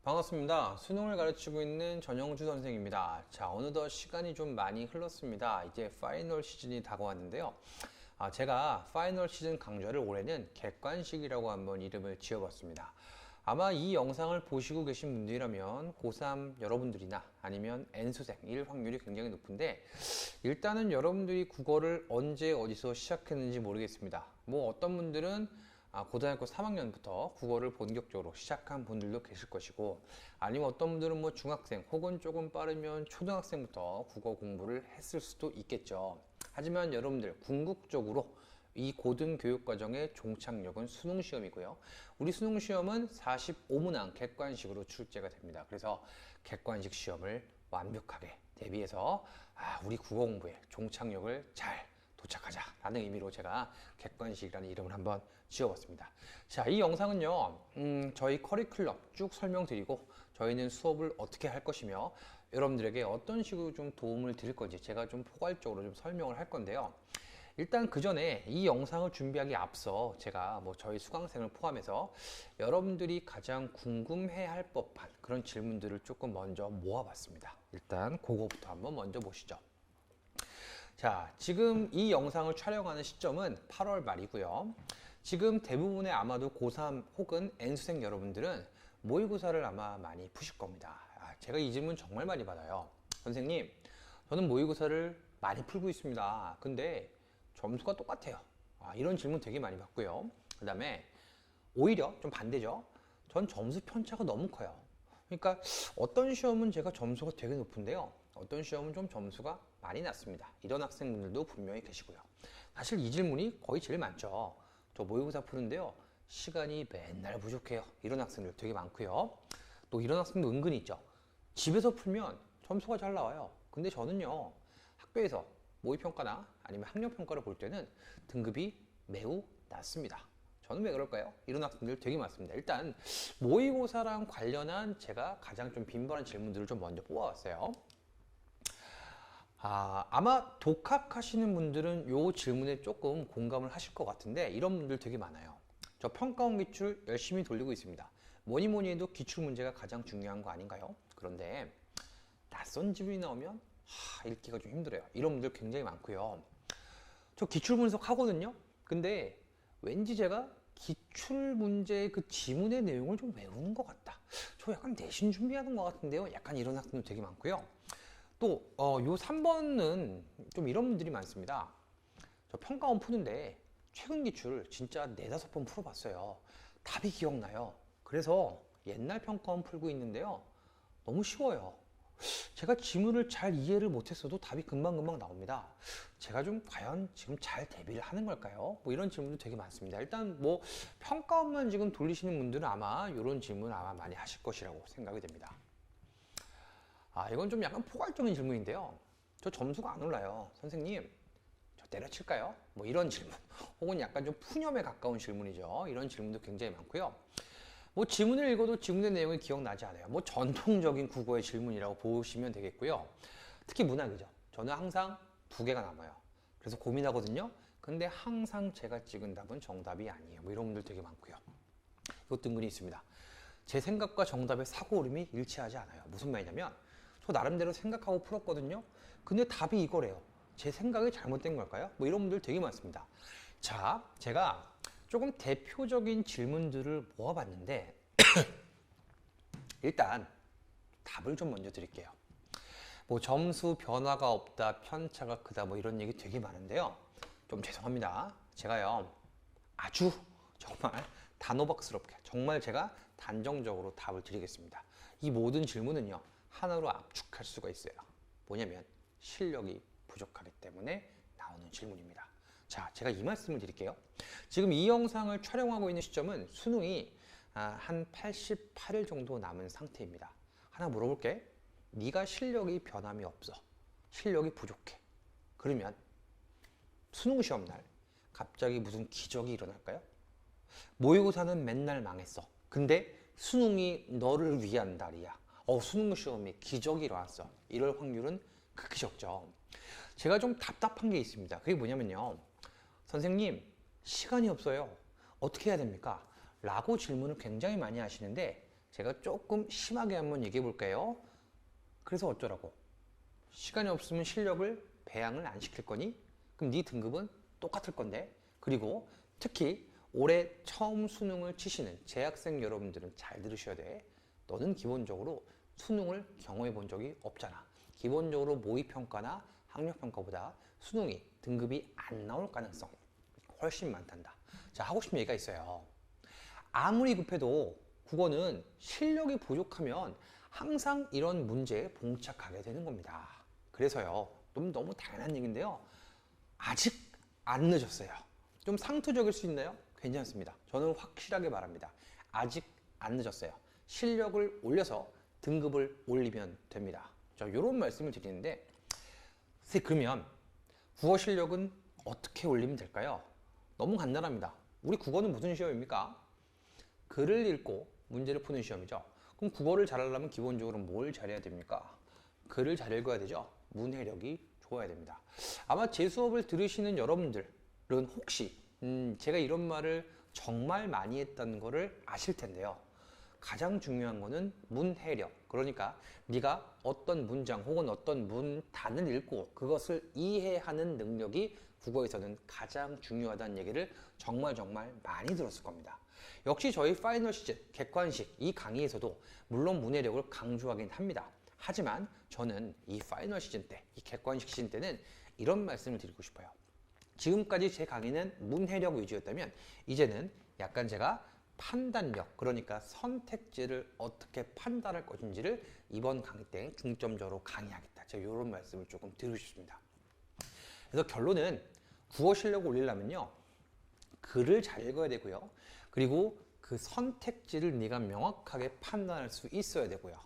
반갑습니다. 수능을 가르치고 있는 전영주 선생입니다. 자, 어느덧 시간이 좀 많이 흘렀습니다. 이제 파이널 시즌이 다가왔는데요. 제가 파이널 시즌 강좌를 올해는 객관식이라고 한번 이름을 지어봤습니다. 아마 이 영상을 보시고 계신 분들이라면 고3 여러분들이나 아니면 N수생일 확률이 굉장히 높은데, 일단은 여러분들이 국어를 언제 어디서 시작했는지 모르겠습니다. 뭐 어떤 분들은 고등학교 3학년부터 국어를 본격적으로 시작한 분들도 계실 것이고, 아니면 어떤 분들은 뭐 중학생 혹은 조금 빠르면 초등학생부터 국어 공부를 했을 수도 있겠죠. 하지만 여러분들 궁극적으로 이 고등교육과정의 종착역은 수능시험이고요. 우리 수능시험은 45문항 객관식으로 출제가 됩니다. 그래서 객관식 시험을 완벽하게 대비해서 우리 국어 공부의 종착역을 잘 도착하자라는 의미로 제가 객관식이라는 이름을 한번 지어봤습니다. 자, 이 영상은요, 저희 커리큘럼 쭉 설명드리고 저희는 수업을 어떻게 할 것이며 여러분들에게 어떤 식으로 좀 도움을 드릴 건지 제가 좀 포괄적으로 좀 설명을 할 건데요. 일단 그 전에 이 영상을 준비하기 앞서 제가 뭐 저희 수강생을 포함해서 여러분들이 가장 궁금해할 법한 그런 질문들을 조금 먼저 모아봤습니다. 일단 그거부터 한번 먼저 보시죠. 자, 지금 이 영상을 촬영하는 시점은 8월 말이고요. 지금 대부분의 아마도 고3 혹은 N수생 여러분들은 모의고사를 아마 많이 푸실 겁니다. 제가 이 질문 정말 많이 받아요. 선생님, 저는 모의고사를 많이 풀고 있습니다. 근데 점수가 똑같아요. 이런 질문 되게 많이 받고요. 그 다음에 오히려 좀 반대죠. 전 점수 편차가 너무 커요. 그러니까 어떤 시험은 제가 점수가 되게 높은데요. 어떤 시험은 좀 점수가 많이 낮습니다. 이런 학생분들도 분명히 계시고요. 사실 이 질문이 거의 제일 많죠. 저 모의고사 푸는데요, 시간이 맨날 부족해요. 이런 학생들 되게 많고요. 또 이런 학생도 은근히 있죠. 집에서 풀면 점수가 잘 나와요. 근데 저는요, 학교에서 모의평가나 아니면 학력평가를 볼 때는 등급이 매우 낮습니다. 저는 왜 그럴까요? 이런 학생들 되게 많습니다. 일단 모의고사랑 관련한 제가 가장 좀 빈번한 질문들을 좀 먼저 뽑아왔어요. 아마 독학하시는 분들은 이 질문에 조금 공감을 하실 것 같은데, 이런 분들 되게 많아요. 저 평가원 기출 열심히 돌리고 있습니다. 뭐니 뭐니 해도 기출 문제가 가장 중요한 거 아닌가요? 그런데 낯선 지문이 나오면 읽기가 좀 힘들어요. 이런 분들 굉장히 많고요. 저 기출 분석 하거든요. 근데 왠지 제가 기출 문제의 그 지문의 내용을 좀 외우는 것 같다. 저 약간 내신 준비하는 것 같은데요. 약간 이런 학생도 되게 많고요. 또, 요 3번은 좀 이런 분들이 많습니다. 저 평가원 푸는데 최근 기출 진짜 4~5번 풀어봤어요. 답이 기억나요. 그래서 옛날 평가원 풀고 있는데요, 너무 쉬워요. 제가 지문을 잘 이해를 못했어도 답이 금방금방 나옵니다. 제가 좀 과연 지금 잘 대비를 하는 걸까요? 뭐 이런 질문도 되게 많습니다. 일단 뭐 평가원만 지금 돌리시는 분들은 아마 이런 질문 아마 많이 하실 것이라고 생각이 됩니다. 이건 좀 약간 포괄적인 질문인데요. 저 점수가 안 올라요. 선생님, 저 때려칠까요? 뭐 이런 질문. 혹은 약간 좀 푸념에 가까운 질문이죠. 이런 질문도 굉장히 많고요. 뭐 지문을 읽어도 지문의 내용이 기억나지 않아요. 뭐 전통적인 국어의 질문이라고 보시면 되겠고요. 특히 문학이죠. 저는 항상 2개가 남아요. 그래서 고민하거든요. 근데 항상 제가 찍은 답은 정답이 아니에요. 뭐 이런 분들 되게 많고요. 이것도 은근히 있습니다. 제 생각과 정답의 사고울음이 일치하지 않아요. 무슨 말이냐면 저 나름대로 생각하고 풀었거든요. 근데 답이 이거래요. 제 생각이 잘못된 걸까요? 뭐 이런 분들 되게 많습니다. 자, 제가 조금 대표적인 질문들을 모아봤는데 일단 답을 좀 먼저 드릴게요. 뭐 점수 변화가 없다, 편차가 크다, 뭐 이런 얘기 되게 많은데요. 좀 죄송합니다. 제가요, 아주 정말 단호박스럽게 정말 제가 단정적으로 답을 드리겠습니다. 이 모든 질문은요, 하나로 압축할 수가 있어요. 뭐냐면 실력이 부족하기 때문에 나오는 질문입니다. 자, 제가 이 말씀을 드릴게요. 지금 이 영상을 촬영하고 있는 시점은 수능이 한 88일 정도 남은 상태입니다. 하나 물어볼게. 네가 실력이 변함이 없어. 실력이 부족해. 그러면 수능 시험 날 갑자기 무슨 기적이 일어날까요? 모의고사는 맨날 망했어. 근데 수능이 너를 위한 날이야. 수능 시험이 기적이 일어났어. 이럴 확률은 극히 적죠. 제가 좀 답답한 게 있습니다. 그게 뭐냐면요, 선생님, 시간이 없어요. 어떻게 해야 됩니까? 라고 질문을 굉장히 많이 하시는데, 제가 조금 심하게 한번 얘기해 볼까요? 그래서 어쩌라고? 시간이 없으면 실력을 배양을 안 시킬 거니? 그럼 네 등급은 똑같을 건데. 그리고 특히 올해 처음 수능을 치시는 재학생 여러분들은 잘 들으셔야 돼. 너는 기본적으로 수능을 경험해 본 적이 없잖아. 기본적으로 모의평가나 학력평가보다 수능이 등급이 안 나올 가능성 훨씬 많단다. 자, 하고 싶은 얘기가 있어요. 아무리 급해도 국어는 실력이 부족하면 항상 이런 문제에 봉착하게 되는 겁니다. 그래서요, 너무 당연한 얘기인데요. 아직 안 늦었어요. 좀 상투적일 수 있나요? 괜찮습니다. 저는 확실하게 말합니다. 아직 안 늦었어요. 실력을 올려서 등급을 올리면 됩니다. 자, 이런 말씀을 드리는데, 선생님, 그러면 국어 실력은 어떻게 올리면 될까요? 너무 간단합니다. 우리 국어는 무슨 시험입니까? 글을 읽고 문제를 푸는 시험이죠. 그럼 국어를 잘하려면 기본적으로 뭘 잘해야 됩니까? 글을 잘 읽어야 되죠. 문해력이 좋아야 됩니다. 아마 제 수업을 들으시는 여러분들은 혹시 제가 이런 말을 정말 많이 했다는 거를 아실 텐데요. 가장 중요한 거는 문해력. 그러니까 네가 어떤 문장 혹은 어떤 문단을 읽고 그것을 이해하는 능력이 국어에서는 가장 중요하다는 얘기를 정말 많이 들었을 겁니다. 역시 저희 파이널 시즌 객관식 이 강의에서도 물론 문해력을 강조하긴 합니다. 하지만 저는 이 파이널 시즌 때, 이 객관식 시즌 때는 이런 말씀을 드리고 싶어요. 지금까지 제 강의는 문해력 위주였다면 이제는 약간 제가 판단력, 그러니까 선택지를 어떻게 판단할 것인지를 이번 강의 때 중점적으로 강의하겠다. 제가 이런 말씀을 조금 드리고 싶습니다. 그래서 결론은 국어 실력을 올리려면요, 글을 잘 읽어야 되고요. 그리고 그 선택지를 네가 명확하게 판단할 수 있어야 되고요.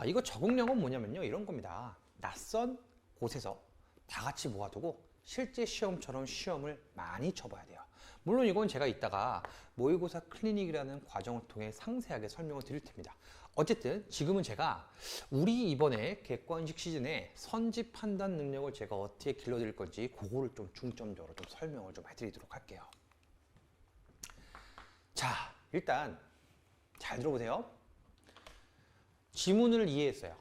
이거 적응력은 뭐냐면요, 이런 겁니다. 낯선 곳에서 다 같이 모아두고 실제 시험처럼 시험을 많이 쳐봐야 돼요. 물론 이건 제가 이따가 모의고사 클리닉이라는 과정을 통해 상세하게 설명을 드릴 텐니다. 어쨌든 지금은 제가 우리 이번에 객관식 시즌에 선지 판단 능력을 제가 어떻게 길러드릴 건지 그거를 좀 중점적으로 좀 설명을 좀 해드리도록 할게요. 자, 일단 잘 들어보세요. 지문을 이해했어요.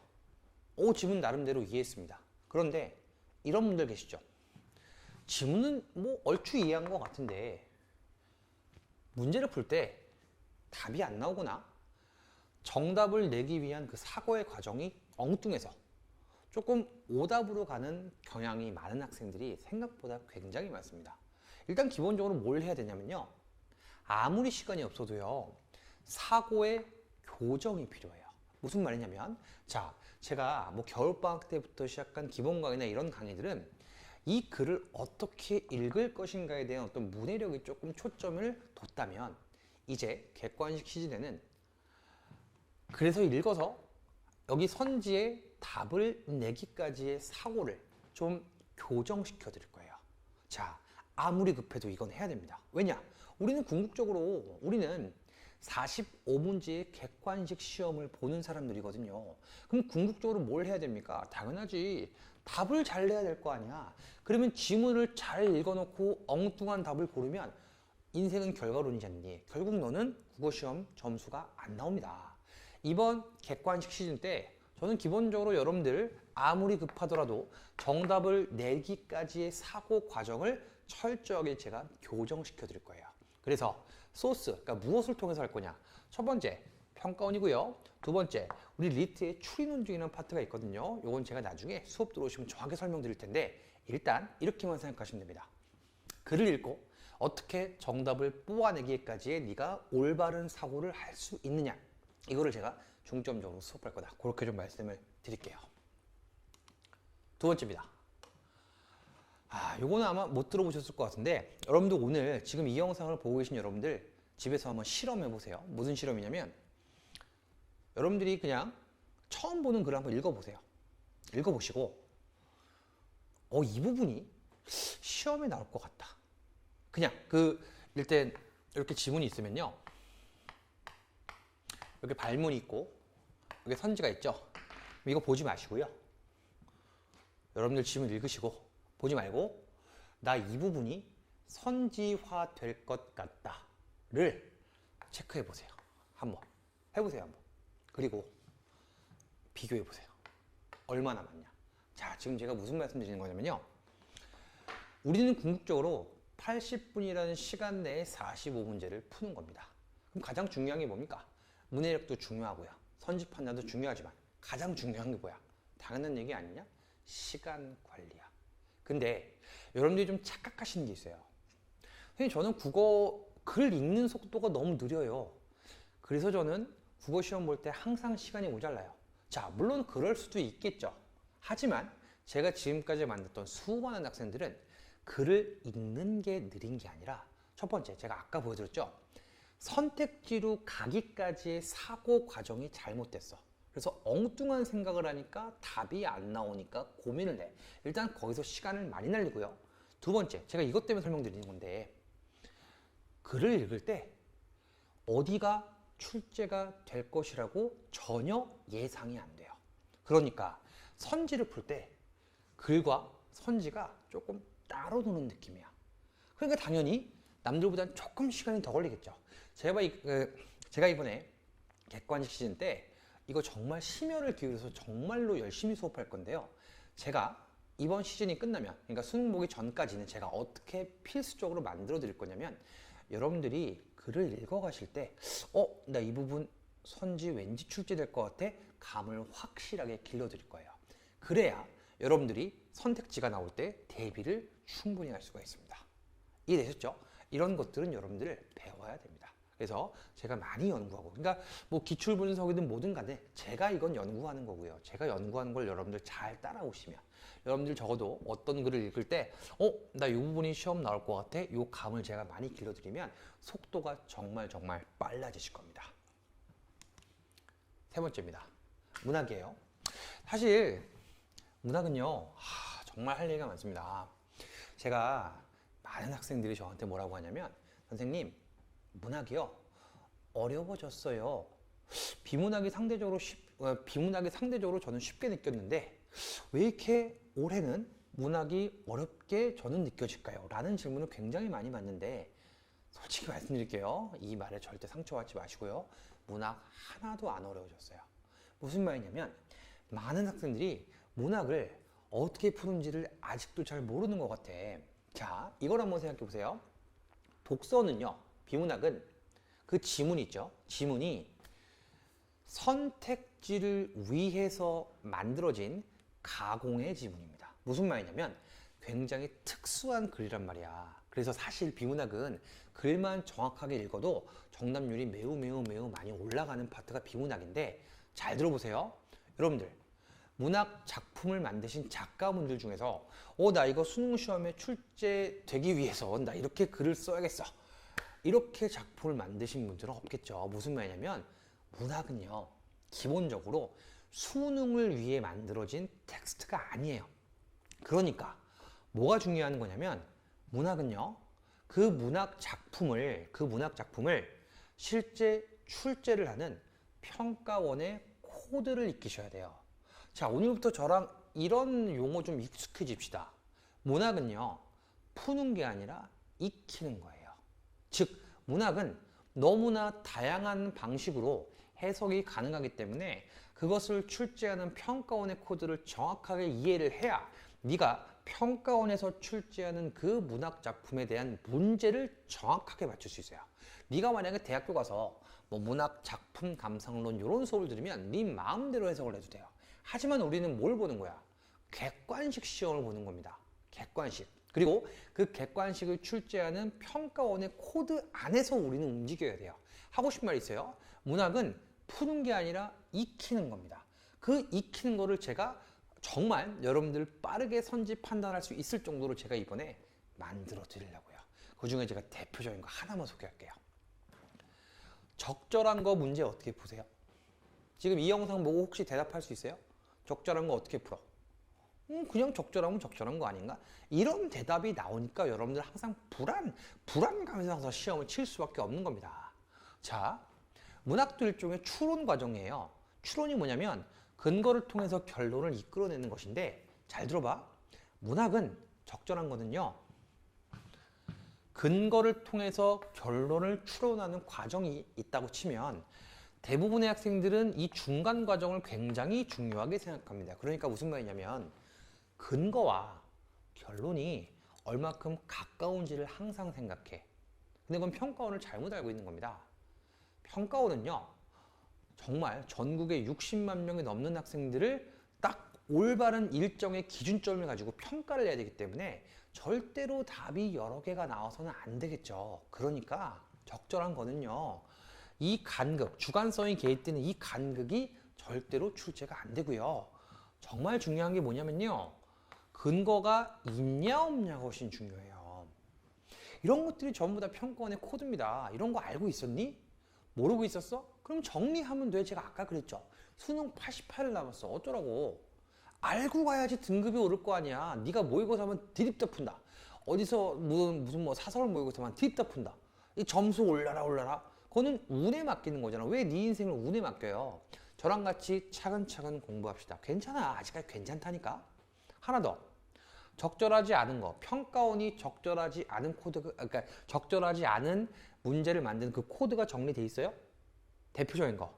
지문 나름대로 이해했습니다. 그런데 이런 분들 계시죠? 지문은 뭐 얼추 이해한 것 같은데 문제를 풀 때 답이 안 나오거나 정답을 내기 위한 그 사고의 과정이 엉뚱해서 조금 오답으로 가는 경향이 많은 학생들이 생각보다 굉장히 많습니다. 일단 기본적으로 뭘 해야 되냐면요, 아무리 시간이 없어도요, 사고의 교정이 필요해요. 무슨 말이냐면, 자, 제가 뭐 겨울방학 때부터 시작한 기본 강의나 이런 강의들은 이 글을 어떻게 읽을 것인가에 대한 어떤 문해력이 조금 초점을 뒀다면, 이제 객관식 시즌에는 그래서 읽어서 여기 선지에 답을 내기까지의 사고를 좀 교정시켜 드릴 거예요. 자, 아무리 급해도 이건 해야 됩니다. 왜냐? 우리는 궁극적으로 우리는 45문제의 객관식 시험을 보는 사람들이거든요. 그럼 궁극적으로 뭘 해야 됩니까? 당연하지. 답을 잘 내야 될 거 아니야. 그러면 지문을 잘 읽어놓고 엉뚱한 답을 고르면 인생은 결과론이지 않니? 결국 너는 국어시험 점수가 안 나옵니다. 이번 객관식 시즌 때 저는 기본적으로 여러분들 아무리 급하더라도 정답을 내기까지의 사고 과정을 철저하게 제가 교정시켜 드릴 거예요. 그래서 소스, 그러니까 무엇을 통해서 할 거냐? 첫 번째, 평가원이고요. 두 번째, 우리 리트의 추리논 중이라는 파트가 있거든요. 이건 제가 나중에 수업 들어오시면 정확하게 설명드릴 텐데 일단 이렇게만 생각하시면 됩니다. 글을 읽고 어떻게 정답을 뽑아내기까지의 네가 올바른 사고를 할 수 있느냐, 이거를 제가 중점적으로 수업할 거다. 그렇게 좀 말씀을 드릴게요. 두 번째입니다. 요거는 아마 못 들어보셨을 것 같은데 여러분들 오늘 지금 이 영상을 보고 계신 여러분들 집에서 한번 실험해 보세요. 무슨 실험이냐면 여러분들이 그냥 처음 보는 글을 한번 읽어보세요. 읽어보시고 이 부분이 시험에 나올 것 같다. 그냥 일단 이렇게 지문이 있으면요, 여기 발문이 있고 여기 선지가 있죠. 이거 보지 마시고요, 여러분들 지문 읽으시고 보지 말고 나 이 부분이 선지화 될 것 같다를 체크해 보세요. 한번 해보세요. 한번. 그리고 비교해 보세요. 얼마나 많냐. 자, 지금 제가 무슨 말씀 드리는 거냐면요. 우리는 궁극적으로 80분이라는 시간 내에 45문제를 푸는 겁니다. 그럼 가장 중요한 게 뭡니까? 문해력도 중요하고요. 선지 판단도 중요하지만 가장 중요한 게 뭐야? 당연한 얘기 아니냐? 시간 관리야. 근데 여러분들이 좀 착각하시는 게 있어요. 선생님, 저는 국어 글 읽는 속도가 너무 느려요. 그래서 저는 국어 시험 볼 때 항상 시간이 모자라요. 자, 물론 그럴 수도 있겠죠. 하지만 제가 지금까지 만났던 수많은 학생들은 글을 읽는 게 느린 게 아니라, 첫 번째, 제가 아까 보여드렸죠. 선택지로 가기까지의 사고 과정이 잘못됐어. 그래서 엉뚱한 생각을 하니까 답이 안 나오니까 고민을 해. 일단 거기서 시간을 많이 날리고요. 두 번째, 제가 이것 때문에 설명드리는 건데, 글을 읽을 때 어디가 출제가 될 것이라고 전혀 예상이 안 돼요. 그러니까 선지를 풀 때 글과 선지가 조금 따로 노는 느낌이야. 그러니까 당연히 남들보다는 조금 시간이 더 걸리겠죠. 제가 이번에 객관식 시즌 때 이거 정말 심혈을 기울여서 정말로 열심히 수업할 건데요. 제가 이번 시즌이 끝나면, 그러니까 수능 보기 전까지는 제가 어떻게 필수적으로 만들어 드릴 거냐면, 여러분들이 글을 읽어가실 때 나 이 부분 선지 왠지 출제될 것 같아? 감을 확실하게 길러드릴 거예요. 그래야 여러분들이 선택지가 나올 때 대비를 충분히 할 수가 있습니다. 이해되셨죠? 이런 것들은 여러분들 배워야 됩니다. 그래서 제가 많이 연구하고, 그러니까 뭐 기출분석이든 뭐든 간에 제가 이건 연구하는 거고요. 제가 연구하는 걸 여러분들 잘 따라오시면, 여러분들 적어도 어떤 글을 읽을 때 나 이 부분이 시험 나올 것 같아? 이 감을 제가 많이 길러드리면 속도가 정말 빨라지실 겁니다. 세 번째입니다. 문학이에요. 사실 문학은요, 정말 할 얘기가 많습니다. 제가 많은 학생들이 저한테 뭐라고 하냐면, 선생님, 문학이요 어려워졌어요. 비문학이 상대적으로 저는 쉽게 느꼈는데 왜 이렇게 올해는 문학이 어렵게 저는 느껴질까요? 라는 질문을 굉장히 많이 받는데, 솔직히 말씀드릴게요. 이 말에 절대 상처받지 마시고요. 문학 하나도 안 어려워졌어요. 무슨 말이냐면, 많은 학생들이 문학을 어떻게 푸는지를 아직도 잘 모르는 것 같아. 자, 이걸 한번 생각해 보세요. 독서는요, 비문학은 그 지문 있죠? 지문이 선택지를 위해서 만들어진 가공의 지문입니다. 무슨 말이냐면 굉장히 특수한 글이란 말이야. 그래서 사실 비문학은 글만 정확하게 읽어도 정답률이 매우 많이 올라가는 파트가 비문학인데, 잘 들어보세요. 여러분들, 문학 작품을 만드신 작가분들 중에서 나 이거 수능 시험에 출제되기 위해서 나 이렇게 글을 써야겠어, 이렇게 작품을 만드신 분들은 없겠죠. 무슨 말이냐면, 문학은요, 기본적으로 수능을 위해 만들어진 텍스트가 아니에요. 그러니까 뭐가 중요한 거냐면, 문학은요, 그 문학 작품을 실제 출제를 하는 평가원의 코드를 익히셔야 돼요. 자, 오늘부터 저랑 이런 용어 좀 익숙해집시다. 문학은요, 푸는 게 아니라 익히는 거예요. 즉, 문학은 너무나 다양한 방식으로 해석이 가능하기 때문에 그것을 출제하는 평가원의 코드를 정확하게 이해를 해야 네가 평가원에서 출제하는 그 문학 작품에 대한 문제를 정확하게 맞출 수 있어요. 네가 만약에 대학교 가서 뭐 문학 작품 감상론 이런 수업을 들으면 네 마음대로 해석을 해도 돼요. 하지만 우리는 뭘 보는 거야? 객관식 시험을 보는 겁니다. 객관식. 그리고 그 객관식을 출제하는 평가원의 코드 안에서 우리는 움직여야 돼요. 하고 싶은 말 있어요? 문학은 푸는 게 아니라 익히는 겁니다. 그 익히는 거를 제가 정말 여러분들 빠르게 선지 판단할 수 있을 정도로 제가 이번에 만들어 드리려고요. 그 중에 제가 대표적인 거 하나만 소개할게요. 적절한 거 문제 어떻게 푸세요? 지금 이 영상 보고 혹시 대답할 수 있어요? 적절한 거 어떻게 풀어? 그냥 적절하면 적절한 거 아닌가? 이런 대답이 나오니까 여러분들 항상 불안감에서 항상 시험을 칠 수밖에 없는 겁니다. 자, 문학도 일종의 추론 과정이에요. 추론이 뭐냐면 근거를 통해서 결론을 이끌어내는 것인데, 잘 들어봐. 문학은 적절한 거는요, 근거를 통해서 결론을 추론하는 과정이 있다고 치면 대부분의 학생들은 이 중간 과정을 굉장히 중요하게 생각합니다. 그러니까 무슨 말이냐면 근거와 결론이 얼마큼 가까운지를 항상 생각해. 근데 그건 평가원을 잘못 알고 있는 겁니다. 평가원은요, 정말 전국에 60만 명이 넘는 학생들을 딱 올바른 일정의 기준점을 가지고 평가를 해야 되기 때문에 절대로 답이 여러 개가 나와서는 안 되겠죠. 그러니까 적절한 거는요, 이 간극, 주관성이 개입되는 이 간극이 절대로 출제가 안 되고요. 정말 중요한 게 뭐냐면요, 근거가 있냐 없냐가 훨씬 중요해요. 이런 것들이 전부 다 평가원의 코드입니다. 이런 거 알고 있었니? 모르고 있었어? 그럼 정리하면 돼. 제가 아까 그랬죠. 수능 88일 남았어. 어쩌라고. 알고 가야지 등급이 오를 거 아니야. 네가 모의고사 하면 디립다 푼다. 어디서 무슨 뭐 사설 모의고사만 디립다 푼다. 이 점수 올려라. 그거는 운에 맡기는 거잖아. 왜 네 인생을 운에 맡겨요? 저랑 같이 차근차근 공부합시다. 괜찮아. 아직까지 괜찮다니까. 하나 더. 적절하지 않은 거. 평가원이 적절하지 않은 코드가, 그러니까 적절하지 않은 문제를 만드는 그 코드가 정리돼 있어요? 대표적인 거.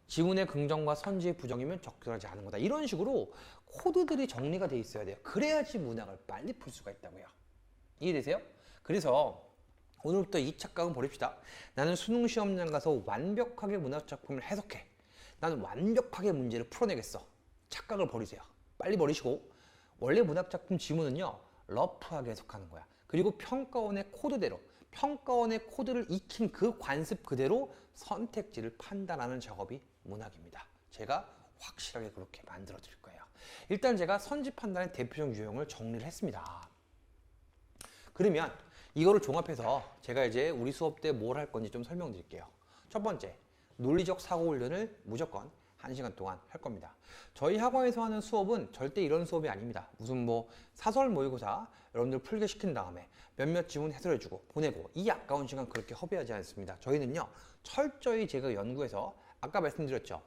지문의 긍정과 선지의 부정이면 적절하지 않은 거다. 이런 식으로 코드들이 정리가 돼 있어야 돼요. 그래야지 문항을 빨리 풀 수가 있다고요. 이해되세요? 그래서 오늘부터 이 착각은 버립시다. 나는 수능 시험장 가서 완벽하게 문학작품을 해석해. 나는 완벽하게 문제를 풀어내겠어. 착각을 버리세요. 빨리 버리시고, 원래 문학작품 지문은요, 러프하게 해석하는 거야. 그리고 평가원의 코드대로, 평가원의 코드를 익힌 그 관습 그대로 선택지를 판단하는 작업이 문학입니다. 제가 확실하게 그렇게 만들어 드릴 거예요. 일단 제가 선지 판단의 대표적 유형을 정리를 했습니다. 그러면 이거를 종합해서 제가 이제 우리 수업 때 뭘 할 건지 좀 설명드릴게요. 첫 번째, 논리적 사고 훈련을 무조건 1시간 동안 할 겁니다. 저희 학원에서 하는 수업은 절대 이런 수업이 아닙니다. 무슨 뭐 사설 모의고사 여러분들 풀게 시킨 다음에 몇몇 지문 해설해주고 보내고 이 아까운 시간 그렇게 허비하지 않습니다. 저희는요, 철저히 제가 연구해서 아까 말씀드렸죠.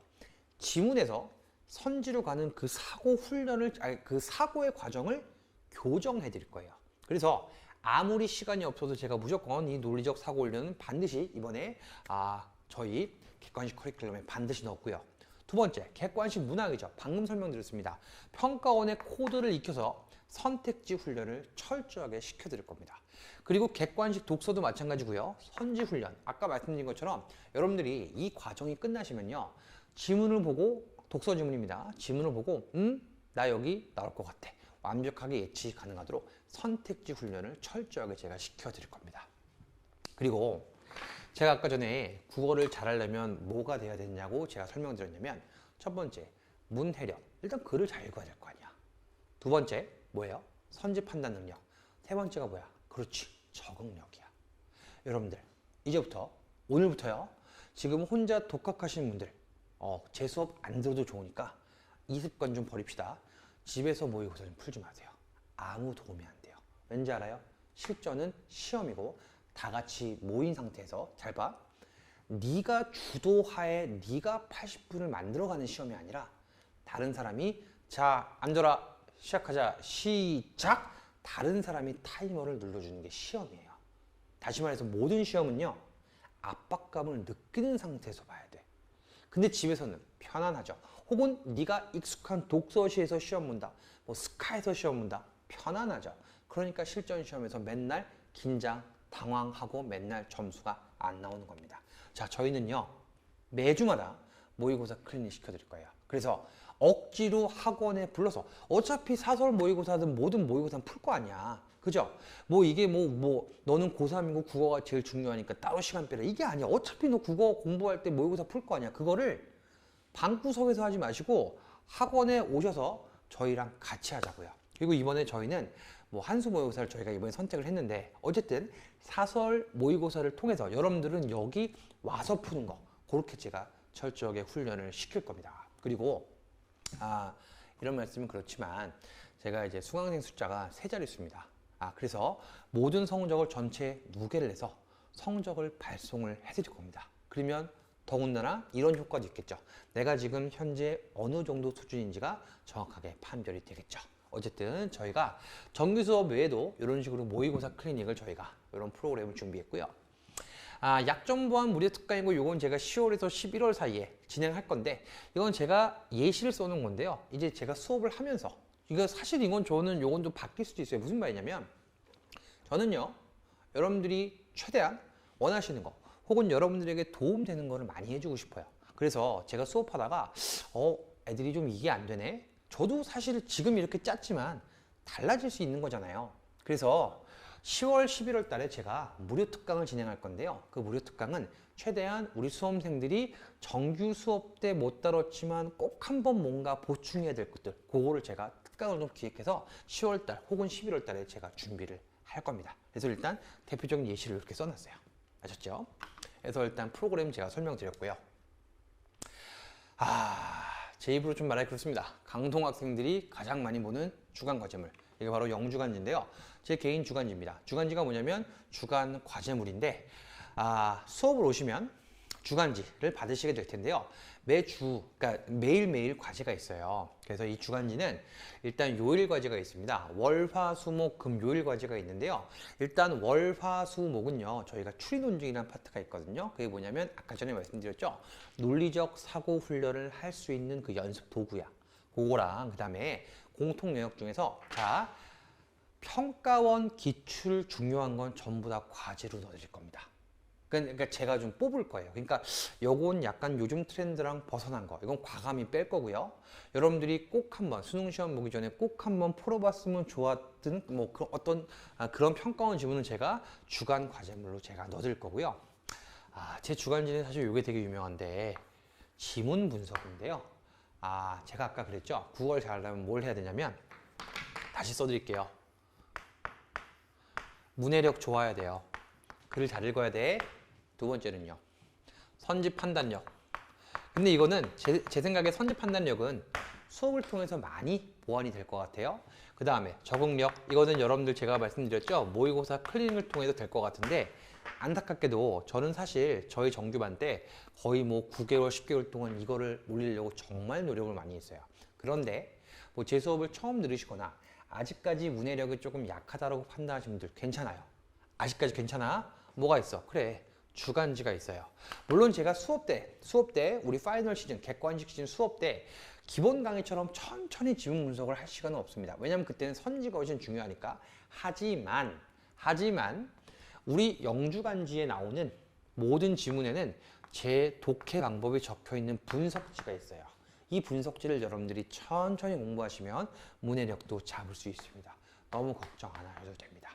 지문에서 선지로 가는 그 사고 훈련을, 그 사고의 과정을 교정해 드릴 거예요. 그래서 아무리 시간이 없어도 제가 무조건 이 논리적 사고 훈련은 반드시 이번에 저희 객관식 커리큘럼에 반드시 넣었고요. 두 번째, 객관식 문학이죠. 방금 설명드렸습니다. 평가원의 코드를 익혀서 선택지 훈련을 철저하게 시켜드릴 겁니다. 그리고 객관식 독서도 마찬가지고요. 선지 훈련, 아까 말씀드린 것처럼 여러분들이 이 과정이 끝나시면요, 지문을 보고, 독서 지문입니다. 지문을 보고 나 여기 나올 것 같아. 완벽하게 예측이 가능하도록 선택지 훈련을 철저하게 제가 시켜드릴 겁니다. 그리고 제가 아까 전에 국어를 잘하려면 뭐가 돼야 되냐고 제가 설명드렸냐면, 첫 번째, 문해력. 일단 글을 잘 읽어야 될 거 아니야. 두 번째, 뭐예요? 선지 판단 능력. 세 번째가 뭐야? 그렇지, 적응력이야. 여러분들, 이제부터, 오늘부터요, 지금 혼자 독학하시는 분들, 제 수업 안 들어도 좋으니까 이 습관 좀 버립시다. 집에서 모의고사 좀 풀지 마세요. 아무 도움이 안 돼요. 왠지 알아요? 실전은 시험이고 다 같이 모인 상태에서, 잘 봐. 네가 주도하에 네가 80분을 만들어가는 시험이 아니라 다른 사람이 자, 앉아라, 시작하자, 시작! 다른 사람이 타이머를 눌러주는 게 시험이에요. 다시 말해서 모든 시험은요, 압박감을 느끼는 상태에서 봐야 돼. 근데 집에서는 편안하죠. 혹은 네가 익숙한 독서시에서 시험 문다, 뭐 스카에서 시험 문다, 편안하죠. 그러니까 실전 시험에서 맨날 긴장, 당황하고 맨날 점수가 안 나오는 겁니다. 자, 저희는요, 매주마다 모의고사 클리닉 시켜드릴 거예요. 그래서 억지로 학원에 불러서, 어차피 사설 모의고사든 모든 모의고사는 풀 거 아니야. 그죠? 뭐 이게 너는 고3이고 국어가 제일 중요하니까 따로 시간 빼라. 이게 아니야. 어차피 너 국어 공부할 때 모의고사 풀 거 아니야. 그거를 방구석에서 하지 마시고 학원에 오셔서 저희랑 같이 하자고요. 그리고 이번에 저희는 뭐 한수 모의고사를 저희가 이번에 선택을 했는데, 어쨌든 사설 모의고사를 통해서 여러분들은 여기 와서 푸는 거, 그렇게 제가 철저하게 훈련을 시킬 겁니다. 그리고 이런 말씀은 그렇지만 제가 이제 수강생 숫자가 3자릿수입니다. 그래서 모든 성적을 전체 무게를 내서 성적을 발송을 해드릴 겁니다. 그러면 더군다나 이런 효과도 있겠죠. 내가 지금 현재 어느 정도 수준인지가 정확하게 판별이 되겠죠. 어쨌든 저희가 정규 수업 외에도 이런 식으로 모의고사 클리닉을 저희가 이런 프로그램을 준비했고요. 약정보안 무료 특강이고 이건 제가 10월에서 11월 사이에 진행할 건데 이건 제가 예시를 써놓은 건데요. 이제 제가 수업을 하면서 이거 사실 이건 저는 요건 좀 바뀔 수도 있어요. 무슨 말이냐면 저는요 여러분들이 최대한 원하시는 거 혹은 여러분들에게 도움되는 거를 많이 해주고 싶어요. 그래서 제가 수업하다가 애들이 좀 이게 안 되네. 저도 사실 지금 이렇게 짰지만 달라질 수 있는 거잖아요. 그래서 10월, 11월 달에 제가 무료 특강을 진행할 건데요. 그 무료 특강은 최대한 우리 수험생들이 정규 수업 때 못 다뤘지만 꼭 한번 뭔가 보충해야 될 것들 그거를 제가 특강을 좀 기획해서 10월 달 혹은 11월 달에 제가 준비를 할 겁니다. 그래서 일단 대표적인 예시를 이렇게 써놨어요. 아셨죠? 그래서 일단 프로그램 제가 설명드렸고요. 제 입으로 좀 말하기 그렇습니다. 강동 학생들이 가장 많이 보는 주간 과제물. 이게 바로 영주간지인데요. 제 개인 주간지입니다. 주간지가 뭐냐면 주간 과제물인데, 수업을 오시면 주간지를 받으시게 될 텐데요. 매주, 그러니까 매일매일 과제가 있어요. 그래서 이 주간지는 일단 요일 과제가 있습니다. 월, 화, 수, 목, 금, 요일 과제가 있는데요. 일단 월, 화, 수, 목은요. 저희가 추리 논증이라는 파트가 있거든요. 그게 뭐냐면 아까 전에 말씀드렸죠. 논리적 사고 훈련을 할 수 있는 그 연습 도구야. 그거랑 그 다음에 공통 영역 중에서 평가원 기출 중요한 건 전부 다 과제로 넣어드릴 겁니다. 그러니까 제가 좀 뽑을 거예요. 그러니까 요건 약간 요즘 트렌드랑 벗어난 거. 이건 과감히 뺄 거고요. 여러분들이 꼭 한번 수능 시험 보기 전에 꼭 한번 풀어봤으면 좋았던 뭐 그런 평가원 지문은 제가 주간 과제물로 제가 넣어드릴 거고요. 제 주간지는 사실 요게 되게 유명한데 지문 분석인데요. 제가 아까 그랬죠. 9월 잘하려면 뭘 해야 되냐면 다시 써드릴게요. 문해력 좋아야 돼요. 글을 잘 읽어야 돼. 두 번째는요. 선지 판단력. 근데 이거는 제 생각에 선지 판단력은 수업을 통해서 많이 보완이 될 것 같아요. 그 다음에 적응력. 이거는 여러분들 제가 말씀드렸죠. 모의고사 클리닝을 통해서 될 것 같은데 안타깝게도 저는 사실 저희 정규반 때 거의 뭐 9개월, 10개월 동안 이거를 올리려고 정말 노력을 많이 했어요. 그런데 뭐 제 수업을 처음 들으시거나 아직까지 문해력이 조금 약하다고 판단하시는 분들 괜찮아요. 아직까지 괜찮아? 뭐가 있어? 그래. 주간지가 있어요. 물론 제가 수업 때 우리 파이널 시즌, 객관식 시즌 수업 때 기본 강의처럼 천천히 지문 분석을 할 시간은 없습니다. 왜냐하면 그때는 선지가 훨씬 중요하니까. 하지만 우리 영주간지에 나오는 모든 지문에는 제 독해 방법이 적혀 있는 분석지가 있어요. 이 분석지를 여러분들이 천천히 공부하시면 문해력도 잡을 수 있습니다. 너무 걱정 안 하셔도 됩니다.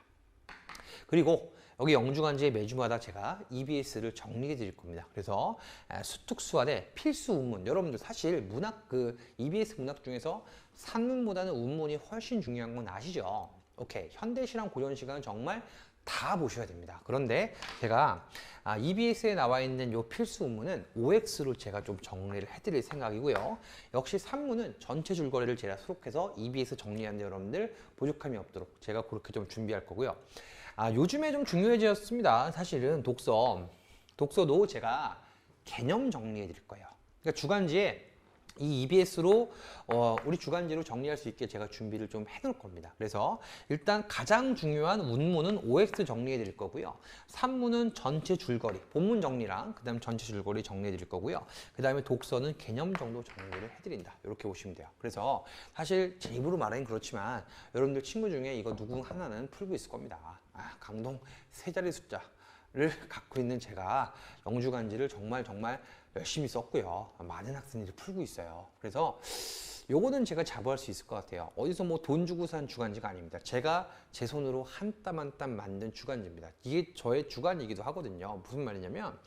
그리고 여기 영주간지에 매주마다 제가 EBS를 정리해 드릴 겁니다. 그래서 수특수안의 필수 운문, 여러분들 사실 EBS 문학 중에서 산문보다는 운문이 훨씬 중요한 건 아시죠? 오케이. 현대시랑 고전시간은 정말 다 보셔야 됩니다. 그런데 제가 EBS에 나와 있는 요 필수 운문은 OX로 제가 좀 정리를 해드릴 생각이고요. 역시 산문은 전체 줄거리를 제가 수록해서 EBS 정리하는데 여러분들 부족함이 없도록 제가 그렇게 좀 준비할 거고요. 요즘에 좀 중요해졌습니다. 사실은 독서도 제가 개념 정리해 드릴 거예요. 그러니까 주간지에 이 EBS로 우리 주간지로 정리할 수 있게 제가 준비를 좀 해놓을 겁니다. 그래서 일단 가장 중요한 운문은 OX 정리해 드릴 거고요. 산문은 전체 줄거리, 본문 정리랑 그 다음 전체 줄거리 정리해 드릴 거고요. 그 다음에 독서는 개념 정도 정리를 해드린다. 이렇게 보시면 돼요. 그래서 사실 제 입으로 말하긴 그렇지만 여러분들 친구 중에 이거 누구 하나는 풀고 있을 겁니다. 강동 세 자리 숫자를 갖고 있는 제가 영주간지를 정말 열심히 썼고요. 많은 학생들이 풀고 있어요. 그래서 요거는 제가 자부할 수 있을 것 같아요. 어디서 뭐 돈 주고 산 주간지가 아닙니다. 제가 제 손으로 한 땀 한 땀 만든 주간지입니다. 이게 저의 주간이기도 하거든요. 무슨 말이냐면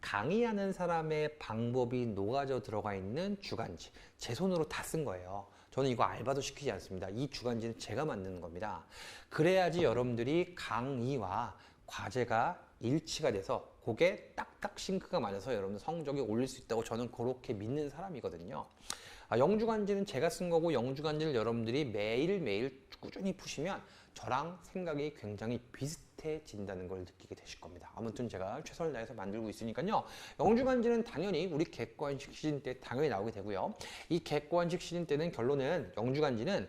강의하는 사람의 방법이 녹아져 들어가 있는 주간지. 제 손으로 다 쓴 거예요. 저는 이거 알바도 시키지 않습니다. 이 주간지는 제가 만드는 겁니다. 그래야지 여러분들이 강의와 과제가 일치가 돼서 그게 딱딱 싱크가 맞아서 여러분들 성적이 올릴 수 있다고 저는 그렇게 믿는 사람이거든요. 영주간지는 제가 쓴 거고 영주간지를 여러분들이 매일매일 꾸준히 푸시면 저랑 생각이 굉장히 비슷해진다는 걸 느끼게 되실 겁니다. 아무튼 제가 최선을 다해서 만들고 있으니까요. 영주간지는 당연히 우리 객관식 시즌 때 당연히 나오게 되고요. 이 객관식 시즌 때는 결론은 영주간지는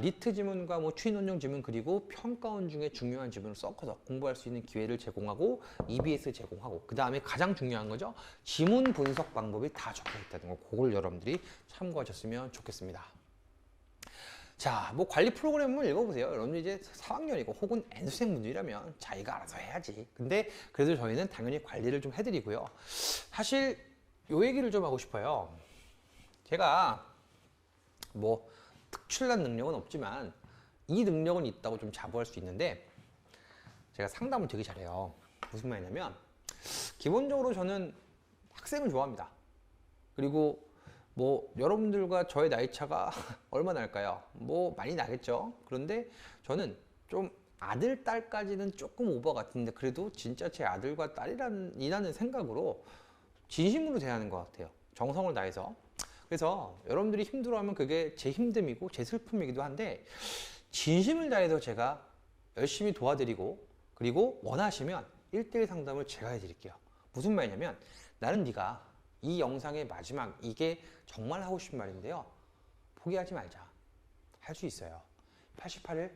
리트 지문과 뭐 추인 원정 지문 그리고 평가원 중에 중요한 지문을 섞어서 공부할 수 있는 기회를 제공하고 EBS 제공하고 그 다음에 가장 중요한 거죠. 지문 분석 방법이 다 적혀 있다는 거. 그걸 여러분들이 참고하셨으면 좋겠습니다. 자, 뭐 관리 프로그램을 읽어보세요. 여러분들 이제 4학년이고 혹은 N수생분들이라면 자기가 알아서 해야지. 근데 그래도 저희는 당연히 관리를 좀 해드리고요. 사실 요 얘기를 좀 하고 싶어요. 제가 뭐 특출난 능력은 없지만 이 능력은 있다고 좀 자부할 수 있는데 제가 상담을 되게 잘해요. 무슨 말이냐면 기본적으로 저는 학생을 좋아합니다. 그리고 뭐 여러분들과 저의 나이 차가 얼마나 날까요? 뭐 많이 나겠죠. 그런데 저는 좀 아들, 딸까지는 조금 오버 같은데 그래도 진짜 제 아들과 딸이라는 생각으로 진심으로 대하는 것 같아요. 정성을 다해서. 그래서 여러분들이 힘들어하면 그게 제 힘듦이고 제 슬픔이기도 한데 진심을 다해서 제가 열심히 도와드리고 그리고 원하시면 1대1 상담을 제가 해드릴게요. 무슨 말이냐면 나는 네가 이 영상의 마지막 이게 정말 하고 싶은 말인데요. 포기하지 말자. 할 수 있어요. 88일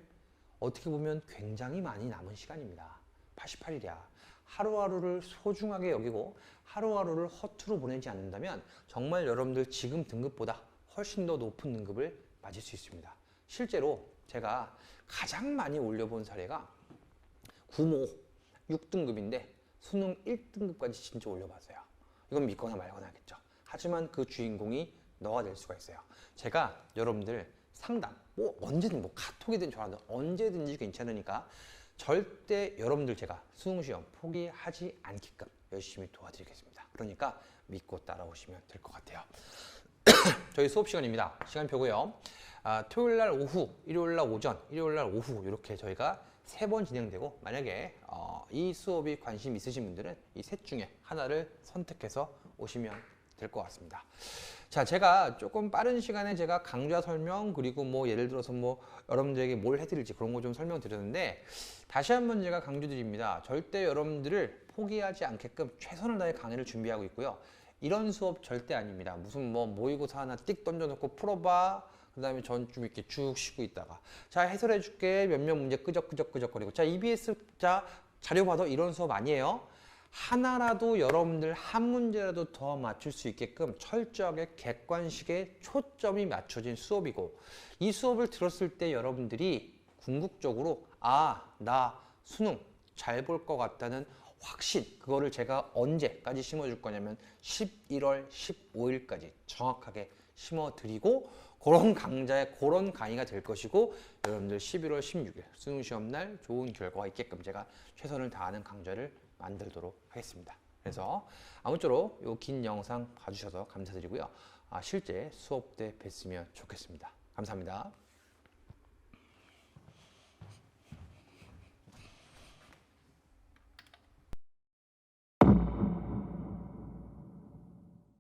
어떻게 보면 굉장히 많이 남은 시간입니다. 88일이야. 하루하루를 소중하게 여기고 하루하루를 허투루 보내지 않는다면 정말 여러분들 지금 등급보다 훨씬 더 높은 등급을 맞을 수 있습니다. 실제로 제가 가장 많이 올려본 사례가 구모 6등급인데 수능 1등급까지 진짜 올려봤어요. 이건 믿거나 말거나 하겠죠. 하지만 그 주인공이 너가 될 수가 있어요. 제가 여러분들 상담, 뭐 언제든 뭐 카톡이든 전화든 언제든지 괜찮으니까 절대 여러분들 제가 수능시험 포기하지 않게끔 열심히 도와드리겠습니다. 그러니까 믿고 따라오시면 될 것 같아요. 저희 수업 시간입니다. 시간표고요. 토요일 날 오후, 일요일 날 오전, 일요일 날 오후 이렇게 저희가 3번 진행되고 만약에 이 수업이 관심 있으신 분들은 이 셋 중에 하나를 선택해서 오시면 될 것 같습니다. 자, 제가 조금 빠른 시간에 제가 강좌 설명 그리고 뭐 예를 들어서 뭐 여러분들에게 뭘 해드릴지 그런 거 좀 설명드렸는데 다시 한번 제가 강조드립니다. 절대 여러분들을 포기하지 않게끔 최선을 다해 강의를 준비하고 있고요. 이런 수업 절대 아닙니다. 무슨 뭐 모의고사 하나 띡 던져놓고 풀어봐. 그 다음에 전 좀 이렇게 쭉 쉬고 있다가 자 해설해 줄게 몇몇 문제 끄적끄적거리고 자 EBS 자 자료 봐도 이런 수업 아니에요. 하나라도 여러분들 한 문제라도 더 맞출 수 있게끔 철저하게 객관식에 초점이 맞춰진 수업이고 이 수업을 들었을 때 여러분들이 궁극적으로 나 수능 잘 볼 것 같다는 확신 그거를 제가 언제까지 심어줄 거냐면 11월 15일까지 정확하게 심어드리고 그런 강좌의 그런 강의가 될 것이고 여러분들 11월 16일 수능시험 날 좋은 결과가 있게끔 제가 최선을 다하는 강좌를 만들도록 하겠습니다. 그래서 아무쪼록 이 긴 영상 봐주셔서 감사드리고요. 실제 수업 때 뵀으면 좋겠습니다. 감사합니다.